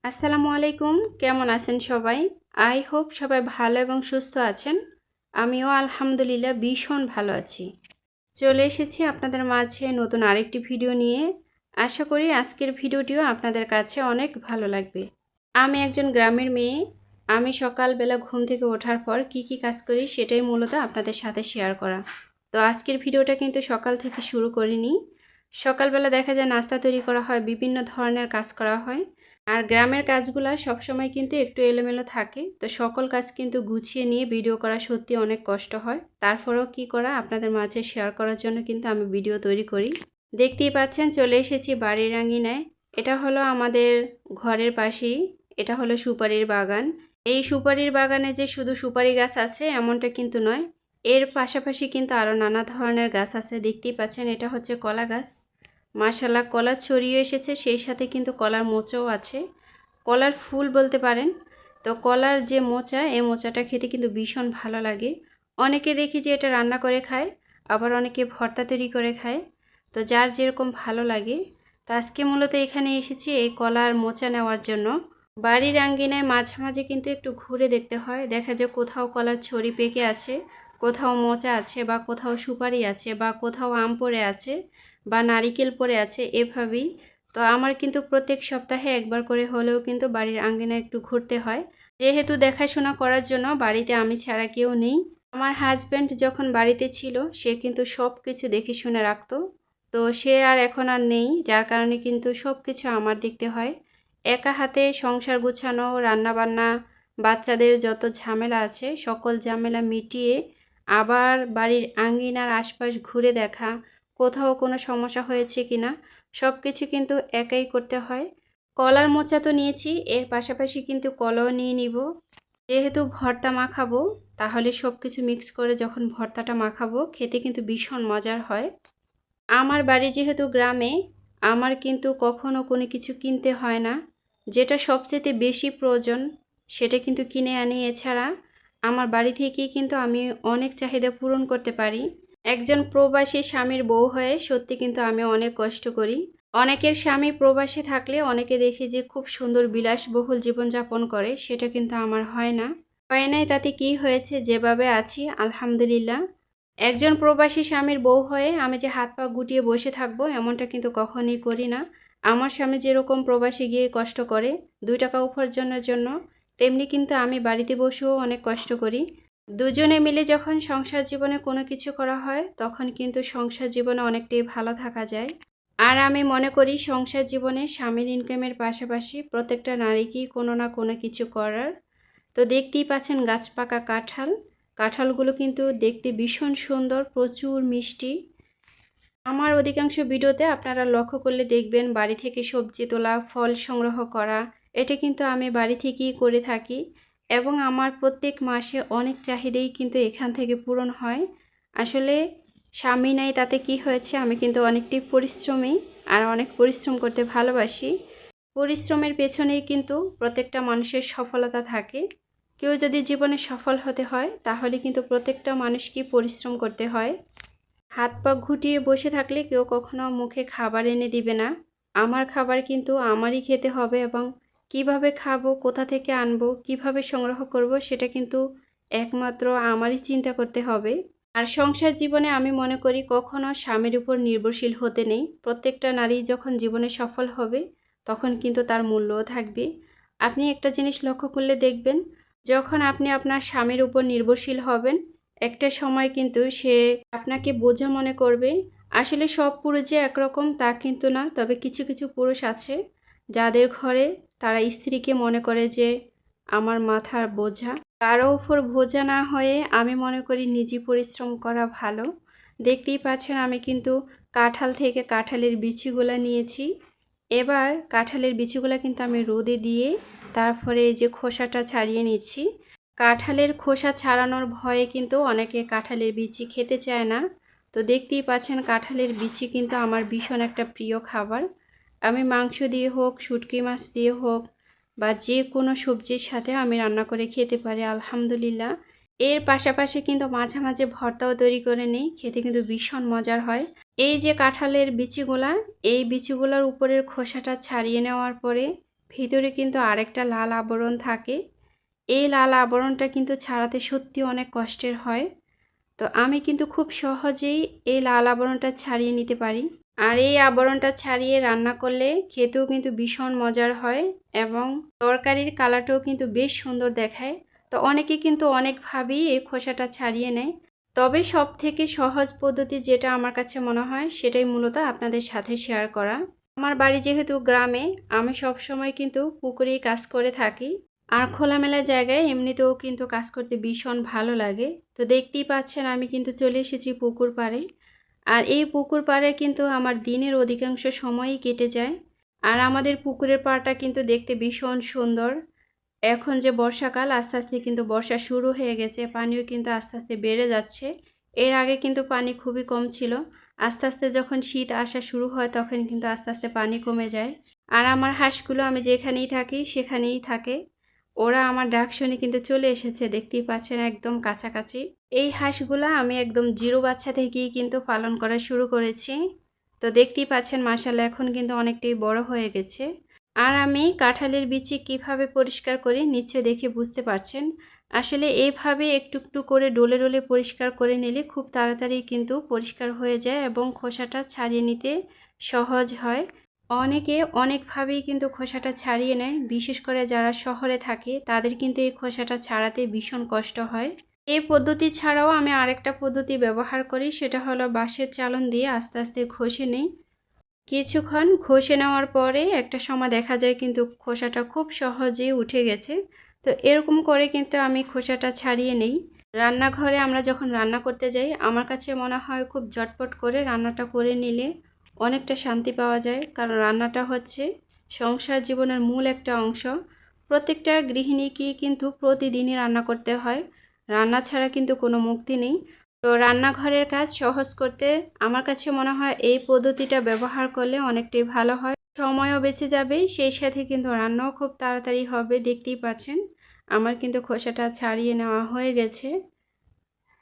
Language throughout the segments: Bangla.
আসসালামু আলাইকুম। কেমন আছেন সবাই? আই হোপ সবাই ভালো এবং সুস্থ আছেন। আমিও আলহামদুলিল্লাহ ভীষণ ভালো আছি। চলে এসেছি আপনাদের মাঝে নতুন আরেকটি ভিডিও নিয়ে। আশা করি আজকের ভিডিওটিও আপনাদের কাছে অনেক ভালো লাগবে। আমি একজন গ্রামের মেয়ে। আমি সকালবেলা ঘুম থেকে ওঠার পর কি কাজ করি সেটাই মূলত আপনাদের সাথে শেয়ার করা। তো আজকের ভিডিওটা কিন্তু সকাল থেকে শুরু করিনি। সকালবেলা দেখা যায় নাস্তা তৈরি করা হয়, বিভিন্ন ধরনের কাজ করা হয়। আর গ্রামের কাজগুলা সবসময় কিন্তু একটু এলোমেলো থাকে। তো সকল কাজ কিন্তু গুছিয়ে নিয়ে ভিডিও করা সত্যি অনেক কষ্ট হয়। তারপরেও কি করা, আপনাদের মাঝে শেয়ার করার জন্য কিন্তু আমি ভিডিও তৈরি করি। দেখতেই পাচ্ছেন চলে এসেছি বাড়ির আঙিনায়। এটা হলো আমাদের ঘরের পাশেই, এটা হলো সুপারির বাগান। এই সুপারির বাগানে যে শুধু সুপারি গাছ আছে এমনটা কিন্তু নয়, এর পাশাপাশি কিন্তু আরও নানা ধরনের গাছ আছে। দেখতেই পাচ্ছেন এটা হচ্ছে কলা গাছ। মাশাআল্লাহ কলা ছড়িয়ে এসেছে, সেই সাথে কিন্তু কলার মোচাও আছে, কলার ফুল বলতে পারেন। তো কলার যে মোচা, এই মোচাটা খেতে কিন্তু ভীষণ ভালো লাগে। অনেকে দেখি যে এটা রান্না করে খায়, আবার অনেকে ভর্তা তৈরি করে খায়। তো যার যেরকম ভালো লাগে। তো আজকে মূলত এখানে এসেছি এই কলার মোচা নেওয়ার জন্য। বাড়ির আঙ্গিনায় মাঝে মাঝে কিন্তু একটু ঘুরে দেখতে হয়, দেখা যায় কোথাও কলার ছড়ি পেকে আছে, কোথাও মোচা আছে, বা কোথাও সুপারি আছে, বা কোথাও আম পড়ে আছে, বা নারিকেল পড়ে আছে, এভাবেই। তো আমার কিন্তু প্রত্যেক সপ্তাহে একবার করে হলেও কিন্তু বাড়ির আঙ্গিনায় একটু ঘুরতে হয়, যেহেতু দেখাশোনা করার জন্য বাড়িতে আমি ছাড়া কেউ নেই। আমার হাজব্যান্ড যখন বাড়িতে ছিল সে কিন্তু সব কিছু দেখে শুনে রাখতো। তো সে আর এখন আর নেই, যার কারণে কিন্তু সব কিছু আমার দেখতে হয়। একা হাতে সংসার গুছানো, রান্নাবান্না, বাচ্চাদের যত ঝামেলা আছে সকল ঝামেলা মিটিয়ে আবার বাড়ির আঙ্গিনার আশপাশ ঘুরে দেখা, কোথাও কোনো সমস্যা হয়েছে কিনা, সব কিছু কিন্তু একাই করতে হয়। কলার মোচা তো নিয়েছি, এর পাশাপাশি কিন্তু কলাও নিয়ে নিব। যেহেতু ভর্তা মাখাবো, তাহলে সব কিছু মিক্স করে যখন ভর্তাটা মাখাবো খেতে কিন্তু ভীষণ মজার হয়। আমার বাড়ি যেহেতু গ্রামে, আমার কিন্তু কখনো কোনো কিছু কিনতে হয় না। যেটা সবচেয়ে বেশি প্রয়োজন সেটা কিন্তু কিনে আনি। এছাড়া আমার বাড়ি থেকেই কিন্তু আমি অনেক চাহিদা পূরণ করতে পারি। একজন প্রবাসী স্বামীর বউ হয়ে সত্যি কিন্তু আমি অনেক কষ্ট করি। অনেকের স্বামী প্রবাসী থাকলে অনেকে দেখি যে খুব সুন্দর বিলাসবহুল জীবনযাপন করে, সেটা কিন্তু আমার হয় না। হয় নাই তাতে কি হয়েছে, যেভাবে আছি আলহামদুলিল্লাহ। একজন প্রবাসী স্বামীর বউ হয়ে আমি যে হাত পা গুটিয়ে বসে থাকবো এমনটা কিন্তু কখনই করি না। আমার স্বামী যেরকম প্রবাসী গিয়ে কষ্ট করে 2 টাকা উপার্জনের জন্য, তেমনি কিন্তু আমি বাড়িতে বসেও অনেক কষ্ট করি। দুজনে মিলে যখন সংসার জীবনে কোনো কিছু করা হয় তখন কিন্তু সংসার জীবনে অনেকটাই ভালো থাকা যায়। আর আমি মনে করি সংসার জীবনে স্বামীর ইনকামের পাশাপাশি প্রত্যেকটা নারীকেই কোনো না কোনো কিছু করার। তো দেখতেই পাচ্ছেন গাছ পাকা কাঁঠাল। কাঁঠালগুলো কিন্তু দেখতে ভীষণ সুন্দর, প্রচুর মিষ্টি। আমার অধিকাংশ ভিডিওতে আপনারা লক্ষ্য করলে দেখবেন বাড়ি থেকে সবজি তোলা, ফল সংগ্রহ করা, এটা কিন্তু আমি বাড়ি থেকেই করে থাকি। এবং আমার প্রত্যেক মাসে অনেক চাহিদাই কিন্তু এখান থেকে পূরণ হয়। আসলে স্বামী নাই তাতে কি হয়েছে, আমি কিন্তু অনেকটাই পরিশ্রমী, আর অনেক পরিশ্রম করতে ভালোবাসি। পরিশ্রমের পেছনেই কিন্তু প্রত্যেকটা মানুষের সফলতা থাকে। কেউ যদি জীবনে সফল হতে হয় তাহলে কিন্তু প্রত্যেকটা মানুষকেই পরিশ্রম করতে হয়। হাত পা ঘুটিয়ে বসে থাকলে কেউ কখনো মুখে খাবার এনে দিবে না। আমার খাবার কিন্তু আমারই খেতে হবে, এবং কিভাবে খাবো, কোথা থেকে আনবো, কিভাবে সংগ্রহ করব, সেটা কিন্তু একমাত্র আমারই চিন্তা করতে হবে। আর সংসার জীবনে আমি মনে করি কখনো স্বামীর উপর নির্ভরশীল হতে নেই। প্রত্যেকটা নারী যখন জীবনে সফল হবে তখন কিন্তু তার মূল্যও থাকবে। আপনি একটা জিনিস লক্ষ্য করলে দেখবেন, যখন আপনি আপনার স্বামীর উপর নির্ভরশীল হবেন একটা সময় কিন্তু সে আপনাকে বোঝা মনে করবে। আসলে সব পুরুষ যে একরকম তা কিন্তু না, তবে কিছু কিছু পুরুষ আছে যাদের ঘরে তারা স্ত্রীকে মনে করে যে আমার মাথার বোঝা। কারো উপর বোঝা না হয়ে আমি মনে করি নিজে পরিশ্রম করা ভালো। দেখতেই পাচ্ছেন আমি কিন্তু কাঁঠাল থেকে কাঁঠালের বিচিগুলো নিয়েছি। এবার কাঁঠালের বিচিগুলো কিন্তু আমি রোদে দিয়ে তারপরে এই যে খোসাটা ছাড়িয়ে নিচ্ছি। কাঁঠালের খোসা ছাড়ানোর ভয়ে কিন্তু অনেকে কাঁঠালের বিচি খেতে চায় না। তো দেখতেই পাচ্ছেন কাঁঠালের বিচি কিন্তু আমার ভীষণ একটা প্রিয় খাবার। আমি মাংস দিয়ে হোক, শুটকি মাছ দিয়ে হোক, বা যে কোনো সবজির সাথে আমি রান্না করে খেতে পারি আলহামদুলিল্লাহ। এর পাশাপাশি কিন্তু মাঝে মাঝে ভর্তাও তৈরি করে নিই, খেতে কিন্তু ভীষণ মজার হয়। এই যে কাঁঠালের বিচিগুলা, এই বিচিগুলোর উপরের খোসাটা ছাড়িয়ে নেওয়ার পরে ভিতরে কিন্তু আরেকটা লাল আবরণ থাকে। এই লাল আবরণটা কিন্তু ছাড়াতে সত্যি অনেক কষ্টের হয়। তো আমি কিন্তু খুব সহজেই এই লাল আবরণটা ছাড়িয়ে নিতে পারি। আর এই আবরণটা ছাড়িয়ে রান্না করলে খেতেও কিন্তু ভীষণ মজার হয় এবং তরকারির কালারটাও কিন্তু বেশ সুন্দর দেখায়। তো অনেকে কিন্তু অনেকভাবেই এই খোসাটা ছাড়িয়ে নেয়। তবে সব থেকে সহজ পদ্ধতি যেটা আমার কাছে মনে হয় সেটাই মূলত আপনাদের সাথে শেয়ার করা। আমার বাড়ি যেহেতু গ্রামে, আমি সবসময় কিন্তু পুকুরেই কাজ করে থাকি। আর খোলামেলা জায়গায় এমনিতেও কিন্তু কাজ করতে ভীষণ ভালো লাগে। তো দেখতেই পাচ্ছেন আমি কিন্তু চলে এসেছি পুকুর পাড়ে। আর এই পুকুর পাড়ে কিন্তু আমার দিনের অধিকাংশ সময়ই কেটে যায়। আর আমাদের পুকুরের পাড়টা কিন্তু দেখতে ভীষণ সুন্দর। এখন যে বর্ষাকাল, আস্তে আস্তে কিন্তু বর্ষা শুরু হয়ে গেছে, পানিও কিন্তু আস্তে আস্তে বেড়ে যাচ্ছে। এর আগে কিন্তু পানি খুবই কম ছিল। আস্তে আস্তে যখন শীত আসা শুরু হয় তখন কিন্তু আস্তে আস্তে পানি কমে যায়। আর আমার হাঁসগুলো আমি যেখানেই থাকি সেখানেই থাকে। ওরা আমার ডাক শুনে কিন্তু চলে এসেছে, দেখতেই পাচ্ছেন একদম কাছাকাছি। এই হাঁসগুলা আমি একদম জিরো বাচ্চা থেকেই কিন্তু পালন করা শুরু করেছি। তো দেখতেই পাচ্ছেন মাশাআল্লাহ এখন কিন্তু অনেকটাই বড় হয়ে গেছে। আর আমি কাঁঠালের বিচি কিভাবে পরিষ্কার করি নিশ্চয় দেখে বুঝতে পারছেন। আসলে এইভাবে একটু একটু করে ডলে ডলে পরিষ্কার করে নিলে খুব তাড়াতাড়ি কিন্তু পরিষ্কার হয়ে যায় এবং খোসাটা ছাড়িয়ে নিতে সহজ হয়। অনেকে অনেকভাবেই কিন্তু খোসাটা ছাড়িয়ে নেয়, বিশেষ করে যারা শহরে থাকে তাদের কিন্তু এই খোসাটা ছাড়াতে ভীষণ কষ্ট হয়। এই পদ্ধতি ছাড়াও আমি আরেকটা পদ্ধতি ব্যবহার করি, সেটা হলো বাঁশের চালন দিয়ে আস্তে আস্তে ঘষে নিই। কিছুক্ষণ ঘষে নেওয়ার পরে একটা সময় দেখা যায় কিন্তু খোসাটা খুব সহজেই উঠে গেছে। তো এরকম করে কিন্তু আমি খোসাটা ছাড়িয়ে নেই। রান্নাঘরে আমরা যখন রান্না করতে যাই আমার কাছে মনে হয় খুব ঝটপট করে রান্নাটা করে নিলে অনেকটা শান্তি পাওয়া যায়, কারণ রান্নাটা হচ্ছে সংসার জীবনের মূল একটা অংশ। প্রত্যেকটা গৃহিণীকে কিন্তু প্রতিদিনই রান্না করতে হয়, রান্না ছাড়া কিন্তু কোনো মুক্তি নেই। তো রান্নাঘরের কাজ সহজ করতে আমার কাছে মনে হয় এই পদ্ধতিটা ব্যবহার করলে অনেকটাই ভালো হয়, সময়ও বেঁচে যাবে, সেই সাথে কিন্তু রান্নাও খুব তাড়াতাড়ি হবে। দেখতেই পাচ্ছেন আমার কিন্তু খোসাটা ছাড়িয়ে নেওয়া হয়ে গেছে।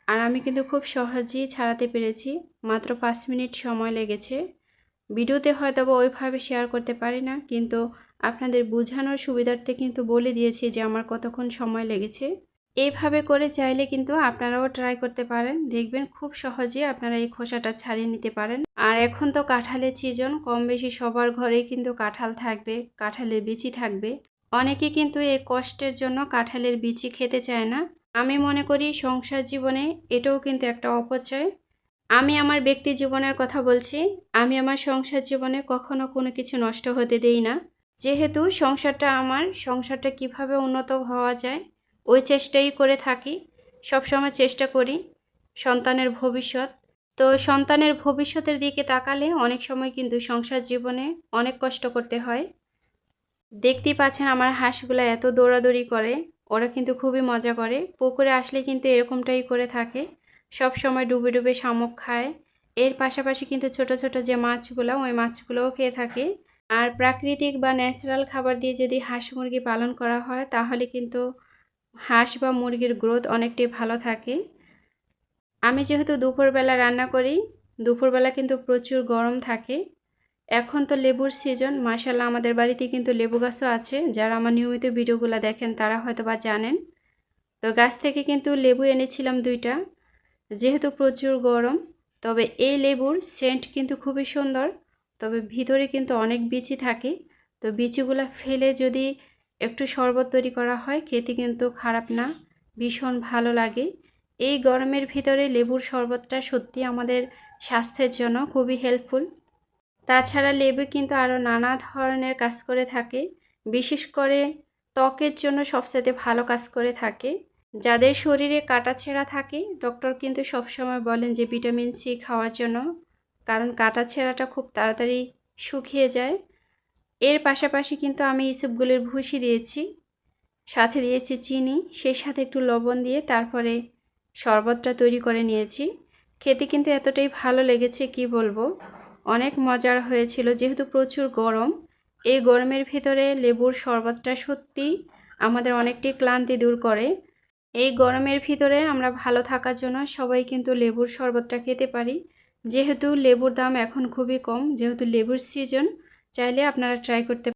আর আমি কিন্তু খুব সহজেই ছাড়াতে পেরেছি, মাত্র 5 মিনিট সময় লেগেছে। ভিডিওতে হয়তো ওইভাবে শেয়ার করতে পারি না, কিন্তু আপনাদের বোঝানোর সুবিধার্থে কিন্তু বলে দিয়েছি যে আমার কতক্ষণ সময় লেগেছে। এইভাবে করে চাইলে কিন্তু আপনারাও ট্রাই করতে পারেন, দেখবেন খুব সহজে আপনারা এই খোসাটা ছাড়িয়ে নিতে পারেন। আর এখন তো কাঁঠালের সিজন, কম বেশি সবার ঘরেই কিন্তু কাঁঠাল থাকবে, কাঁঠালের বিচি থাকবে। অনেকে কিন্তু এই কষ্টের জন্য কাঁঠালের বিচি খেতে চায় না। আমি মনে করি সংসার জীবনে এটাও কিন্তু একটা অপচয়। আমি আমার ব্যক্তি জীবনের কথা বলছি, আমি আমার সংসার জীবনে কখনো কোনো কিছু নষ্ট হতে দেই না। যেহেতু সংসারটা আমার, সংসারটা কিভাবে উন্নত হওয়া যায় ওই চেষ্টাই করে থাকি। সবসময় চেষ্টা করি সন্তানের ভবিষ্যৎ। তো সন্তানের ভবিষ্যতের দিকে তাকালে অনেক সময় কিন্তু সংসার জীবনে অনেক কষ্ট করতে হয়। দেখতেই পাচ্ছেন আমার হাঁসগুলো এত দৌড়াদৌড়ি করে, ওরা কিন্তু খুবই মজা করে। পুকুরে আসলে কিন্তু এরকমটাই করে থাকে, সব সময় ডুবে ডুবে শামুক খায়। এর পাশাপাশি কিন্তু ছোট ছোট যে মাছগুলো, ওই মাছগুলোও খেয়ে থাকে। আর প্রাকৃতিক বা ন্যাচারাল খাবার দিয়ে যদি হাঁস মুরগি পালন করা হয় তাহলে কিন্তু হাঁস বা মুরগির গ্রোথ অনেকটাই ভালো থাকে। আমি যেহেতু দুপুরবেলা রান্না করি, দুপুরবেলা কিন্তু প্রচুর গরম থাকে। এখন তো লেবুর সিজন, মাশাআল্লাহ আমাদের বাড়িতে কিন্তু লেবু গাছও আছে। যারা আমার নিয়মিত ভিডিওগুলো দেখেন তারা হয়তো বা জানেন। তো গাছ থেকে কিন্তু লেবু এনেছিলাম 2টা, যেহেতু প্রচুর গরম। তবে এই লেবুর সেন্ট কিন্তু খুবই সুন্দর, তবে ভিতরে কিন্তু অনেক বিচি থাকে। তো বিচিগুলো ফেলে যদি একটু শরবত তৈরি করা হয় খেতে কিন্তু খারাপ না, ভীষণ ভালো লাগে। এই গরমের ভিতরে লেবুর শরবতটা সত্যি আমাদের স্বাস্থ্যের জন্য খুবই হেল্পফুল। তাছাড়া লেবু কিন্তু আরও নানা ধরনের কাজ করে থাকে, বিশেষ করে ত্বকের জন্য সবচেয়ে ভালো কাজ করে থাকে। যাদের শরীরে কাটাছেঁড়া থাকে ডক্টর কিন্তু সবসময় বলেন যে ভিটামিন সি খাওয়ার জন্য, কারণ কাটাছেঁড়াটা খুব তাড়াতাড়ি শুকিয়ে যায়। এর পাশাপাশি কিন্তু আমি ইসবগুলের ভুসি দিয়েছি, সাথে দিয়েছি চিনি, সেই সাথে একটু লবণ দিয়ে তারপরে শরবতটা তৈরি করে নিয়েছি। খেতে কিন্তু এতটাই ভালো লেগেছে কি বলবো, অনেক মজার হয়েছিল। যেহেতু প্রচুর গরম, এই গরমের ভিতরে লেবুর শরবতটা সত্যি আমাদের অনেকটাই ক্লান্তি দূর করে। এই গরমের ভিতরে আমরা ভালো থাকার জন্য সবাই কিন্তু লেবুর শরবতটা খেতে পারি। যেহেতু লেবুর দাম এখন খুবই কম, যেহেতু লেবুর সিজন, চাইলে আপনারা ট্রাই করতে